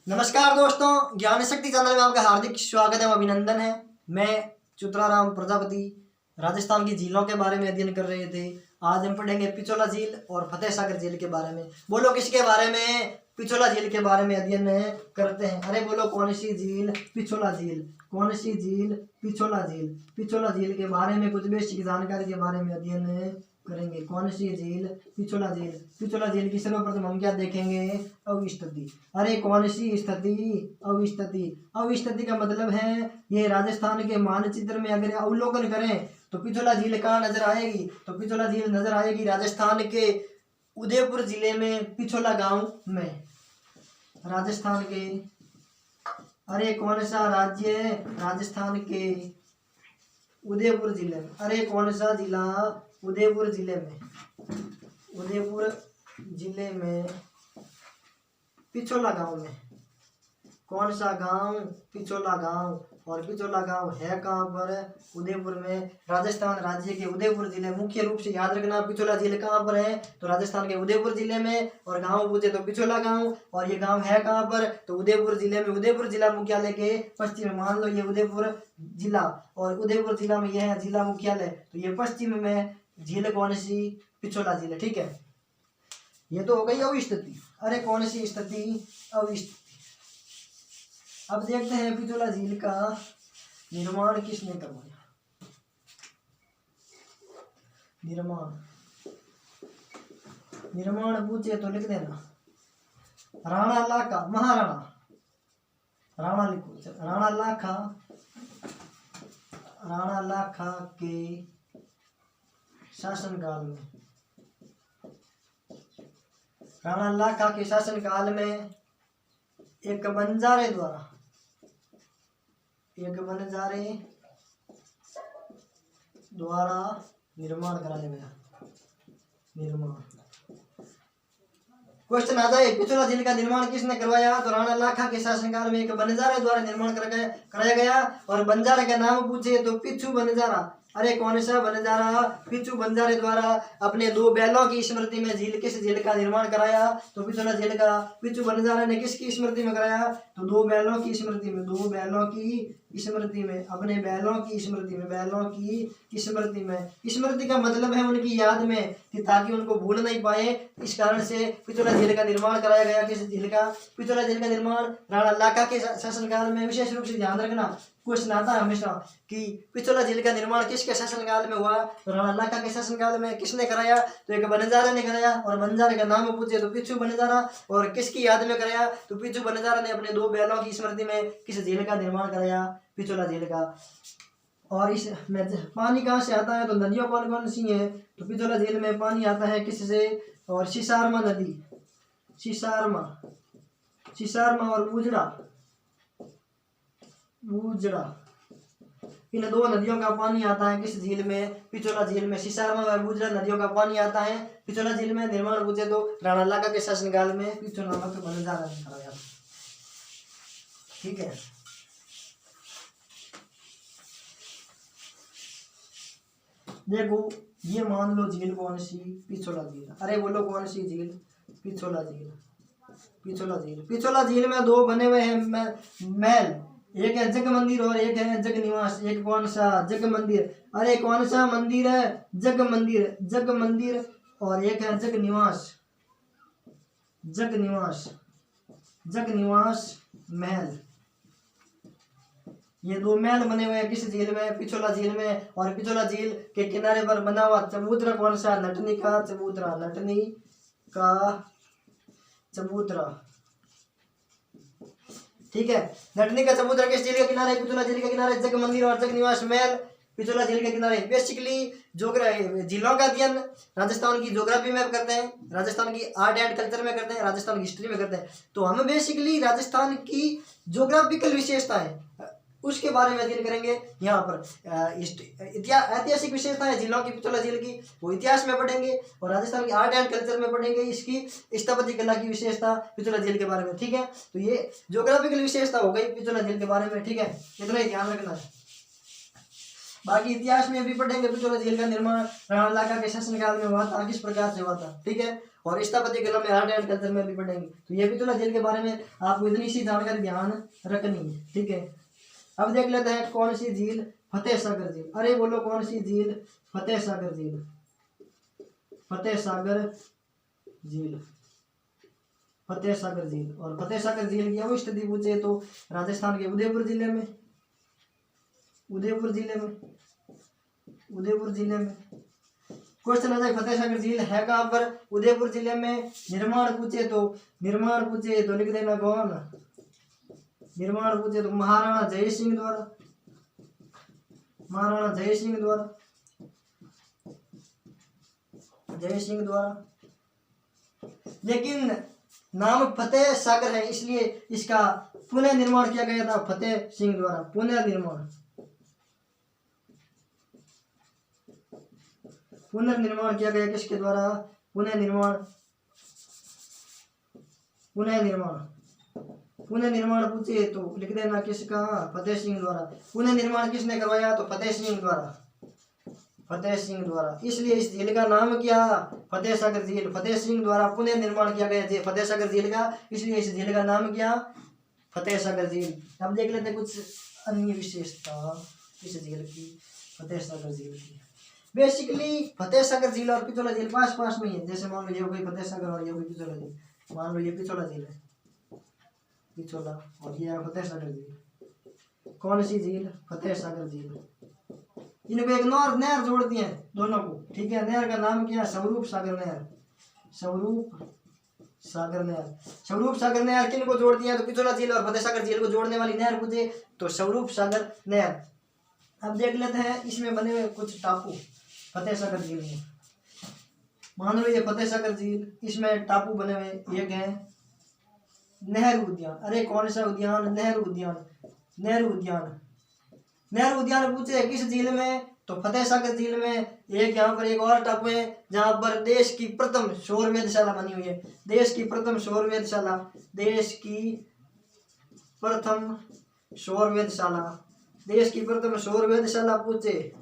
नमस्कार दोस्तों, ज्ञान शक्ति चैनल में आपका हार्दिक स्वागत एवं अभिनंदन है। मैं चुत्राराम प्रजापति राजस्थान की झीलों के बारे में अध्ययन कर रहे थे। आज हम पढ़ेंगे पिछोला झील और फतेह सागर झील के बारे में। बोलो किसके बारे में? पिछोला झील के बारे में अध्ययन करते हैं। अरे बोलो कौन सी झील? पिछोला झील। कौन सी झील? पिछोला झील। पिछोला झील के बारे में कुछ बेसिक जानकारी के बारे में अध्ययन करेंगे। कौन सी झील? पिछोला झील। पिछोला झील की सर्वप्रथम हम क्या देखेंगे? अवस्थिति। अरे कौन सी स्थिति? अवस्थिति। अवस्थिति का मतलब है ये राजस्थान के मानचित्र में अगर अवलोकन करें तो पिछोला झील कहाँ नजर आएगी? तो पिछोला झील नजर आएगी राजस्थान के उदयपुर जिले में, पिछोला गांव में। राजस्थान के, अरे कौन सा राज्य है? राजस्थान के उदयपुर जिले में। अरे कौन सा जिला? उदयपुर जिले में। उदयपुर जिले में पिछोला गांव में। कौन सा गांव? पिछोला गांव। और पिछोला गांव है कहाँ पर? उदयपुर में। राजस्थान राज्य के उदयपुर जिले, मुख्य रूप से याद रखना पिछोला झील कहाँ पर है? तो राजस्थान के उदयपुर जिले में। और गांव पूछे तो पिछोला गांव। और ये गांव है कहाँ पर? तो उदयपुर जिले में। उदयपुर जिला मुख्यालय के पश्चिम में। मान लो ये उदयपुर जिला और उदयपुर जिला में यह है जिला मुख्यालय, तो ये पश्चिम में झील कौन सी? पिछोला झील। ठीक है, ये तो हो गई अवस्थिति। अरे कौन सी स्थिति? अवस्थिति। अब देखते हैं पिछोला झील का निर्माण किसने करवाया? निर्माण पूछे तो लिख देना राणा लाखा, महाराणा। राणा लिखो, राणा लाखा के शासनकाल में। राणा लाखा के शासनकाल में एक बंजारे द्वारा निर्माण कराया गया। क्वेश्चन आ जाए, पिछोला झील का निर्माण किसने करवाया? तो राणा लाखा के शासनकाल में एक बंजारे द्वारा निर्माण कराया गया। और बंजारे का नाम पूछे तो पिछू बंजारा। अरे कौन सा बंजारा? पिछू बंजारे द्वारा अपने दो बैलों की स्मृति में किस झील का निर्माण कराया? तो पिछोला झील का पिछू बंजारा ने किसकी स्मृति में कराया? तो दो बैलों की स्मृति में। अपने बैलों की स्मृति में। स्मृति का मतलब है उनकी याद में, कि ताकि उनको भूल नहीं पाए, इस कारण से पिछोला झील का निर्माण कराया गया। किस झील का? पिछोला झील का निर्माण राणा लाखा के शासनकाल में। विशेष रूप से ध्यान रखना, क्वेश्चन आता है हमेशा कि पिछोला झील का निर्माण किसके शासनकाल में हुआ? तो राणा लाखा के शासनकाल में। किसने कराया? तो एक बंजारा ने कराया। और बंजारे का नाम पूछे तो पिछू बंजारा। और किसकी याद में कराया? तो पिछू बंजारा ने अपने दो बैलों की स्मृति में किस झील का निर्माण कराया? पिछोला झील का। और इस में पानी कहाँ से आता है? तो नदियों कौन कौन सी है? तो पिछोला झील में पानी आता है किससे? और सिसारमा नदी, सिसारमा और बूजड़ा, इन दो नदियों का पानी आता है किस झील में? पिछोला झील में। सिसारमा और बूजड़ा नदियों का पानी आता है पिछोला झील में। निर्माण पूछे तो राणा लाखा के शासनकाल में पिछोला नामक बंजारा ने कराया। ठीक है, देखो ये मान लो झील कौन सी? पिछोला झील। अरे बोलो कौन सी झील? पिछोला झील। पिछोला झील में दो बने हुए हैं महल, एक है जग मंदिर और एक है जग निवास। एक कौन सा? जग मंदिर। अरे कौन सा मंदिर है? जग मंदिर। और एक है जग निवास महल। ये दो महल बने हुए हैं किस झील में? पिछोला झील में। और पिछोला झील के किनारे पर बना हुआ चबूतरा कौन सा? नटनी का चबूतरा। ठीक है, नटनी का चबूतरा किस झील के किनारे? पिछोला झील के किनारे। जग मंदिर और जग निवास महल पिछोला झील के किनारे। बेसिकली झीलों का अध्ययन राजस्थान की ज्योग्राफी में करते हैं, राजस्थान की आर्ट एंड कल्चर में करते हैं, राजस्थान की हिस्ट्री में करते हैं। तो हम बेसिकली राजस्थान की ज्योग्राफिकल विशेषताएं उसके बारे में अध्ययन करेंगे। यहाँ पर ऐतिहासिक विशेषताएं झीलों की, पिछोला झील की, वो इतिहास में पढ़ेंगे। और राजस्थान की आर्ट एंड कल्चर में पढ़ेंगे इसकी स्थापत्य कला की विशेषता पिछोला झील के बारे में। ठीक है, तो ये ज्योग्राफिकल विशेषता हो गई पिछोला झील के बारे में। ठीक है, इतना ही ध्यान रखना है। बाकी इतिहास में भी पढ़ेंगे पिछोला झील का निर्माण राणा लाका के शासनकाल में हुआ था, किस प्रकार से हुआ था, ठीक है। और स्थापत्य कला में आर्ट एंड कल्चर में भी पढ़ेंगे। तो ये पिछोला झील के बारे में आपको इतनी सी जानकारी ध्यान रखनी है, ठीक है। अब देख लेते हैं कौन सी झील, फतेह सागर झील। अरे बोलो कौन सी झील, फतेह सागर झील, फतेह सागर झील, फतेह सागर झील। और फतेह सागर झील की अवस्थिति पूछे तो राजस्थान के उदयपुर जिले में, उदयपुर जिले में, उदयपुर जिले में। क्वेश्चन आ जाए फतेह सागर झील है कहाँ पर, उदयपुर जिले में। निर्माण पूछे तो, निर्माण पूछे तो लिख देना कौन, निर्माण पूछे तो महाराणा जय सिंह द्वारा, महाराणा जय सिंह द्वारा, जय सिंह द्वारा। लेकिन नाम फतेह सागर है इसलिए इसका पुनः निर्माण किया गया था फतेह सिंह द्वारा, पुनः निर्माण, पुनर्निर्माण किया गया किसके द्वारा, पुनः निर्माण, पुनः निर्माण, पुनः निर्माण पूछे तो लिख देना किसका, फतेह सिंह द्वारा। पुनः निर्माण किसने करवाया, तो फतेह सिंह द्वारा, फतेह सिंह द्वारा। इसलिए इस झील का नाम क्या, फतेह सागर झील, फतेह सिंह द्वारा पुनः निर्माण किया गया फतेह सागर झील का, इसलिए इस झील का नाम क्या, फतेह सागर झील। अब देख लेते हैं कुछ अन्य विशेषता इस झील की, फतेह सागर झील की। बेसिकली फतेह सागर झील और पिछोला झील पास पास में ही है। जैसे मान लो ये हो गई फतेह सागर और ये हो गई पिछोला झील, मान लो ये पिछोला झील है, पिछोला, और ये है फतेह सागर झील। कौन सी झील, फतेह सागर झील। इनको एक नहर जोड़ती है दोनों को, ठीक है। नहर का नाम क्या है, स्वरूप सागर नहर, स्वरूप सागर नहर। स्वरूप सागर नहर किन को जोड़ती है, तो पिछोला झील और फतेह सागर झील को जोड़ने वाली नहर पूछे तो स्वरूप सागर नहर। अब देख लेते हैं इसमें बने हुए कुछ टापू फतेह सागर झील में। मान लो ये फतेह सागर झील, इसमें टापू बने हुए, एक है नेहरू उद्यान। अरे कौन सा उद्यान, नेहरू उद्यान, नेहरू उद्यान। नेहरू उद्यान पूछे किस झील में, तो फतेह सागर झील में। एक यहाँ पर एक और टापू है जहाँ पर देश की प्रथम सौर वेधशाला बनी हुई है, देश की प्रथम सौर वेधशाला, देश की प्रथम सौर वेधशाला, देश की प्रथम सौर वेधशाला पूछे,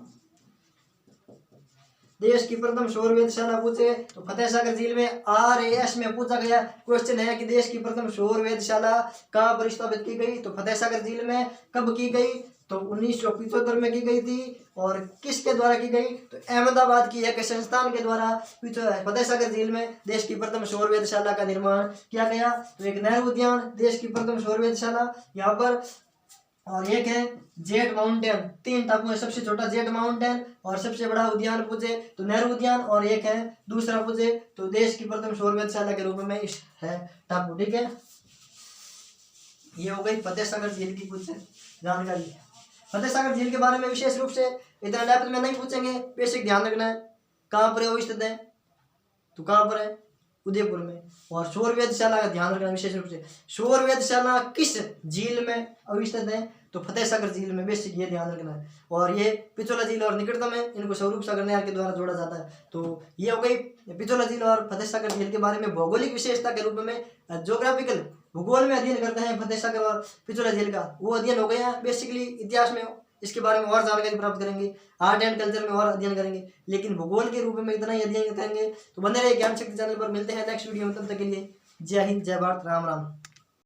देश की प्रथम सौर वेधशाला पूछे तो फतेह सागर झील में। RAS में पूछा गया क्वेश्चन है कि देश की प्रथम सौर वेधशाला कहाँ पर स्थापित की गई, तो फतेह सागर झील में। कब की गई, तो 1975 में की गई थी। और किसके द्वारा की गई, तो अहमदाबाद की एक संस्थान के द्वारा फतेह सागर झील में देश की प्रथम सौर वेधशाला का निर्माण किया गया। तो एक नेहरू उद्यान, देश की प्रथम सौर वेधशाला यहाँ पर, और एक है जेट माउंटेन। तीन टापू है, सबसे छोटा जेट माउंटेन और सबसे बड़ा उद्यान पूछे तो नेहरू उद्यान, और एक है दूसरा पूछे तो देश की प्रथम सौर वेधशाला के रूप में इस है टापू, ठीक है। ये हो गई फतेह सागर झील की कुछ जानकारी। फतेह सागर झील के बारे में विशेष रूप से इतना डेप्थ में नहीं पूछेंगे, बेसिक ध्यान रखना है। कहाँ पर है वो स्थित है, तो कहाँ पर है, उदयपुर में। और सौर वेधशाला का ध्यान रखना विशेष रूप से, सौर वेधशाला किस झील में अवस्थित है, तो फतेह सागर झील में। बेसिक ये ध्यान रखना है। और ये पिछोला झील और निकटतम है, इनको स्वरूप सागर नहर के द्वारा जोड़ा जाता है। तो ये हो गई पिछोला झील और फतेह सागर झील के बारे में भौगोलिक विशेषता के रूप में, ज्योग्राफिकल भूगोल में अध्ययन करते हैं फतेह सागर और पिछोला झील का, वो अध्ययन हो गया। बेसिकली इतिहास में इसके बारे में और जानकारी प्राप्त करेंगे, आर्ट एंड कल्चर में और अध्ययन करेंगे, लेकिन भूगोल के रूप में इतना ही अध्ययन करेंगे। तो बने रहिए ज्ञान शक्ति चैनल पर, मिलते हैं नेक्स्ट वीडियो में, तब तक के लिए जय हिंद, जय भारत, राम राम।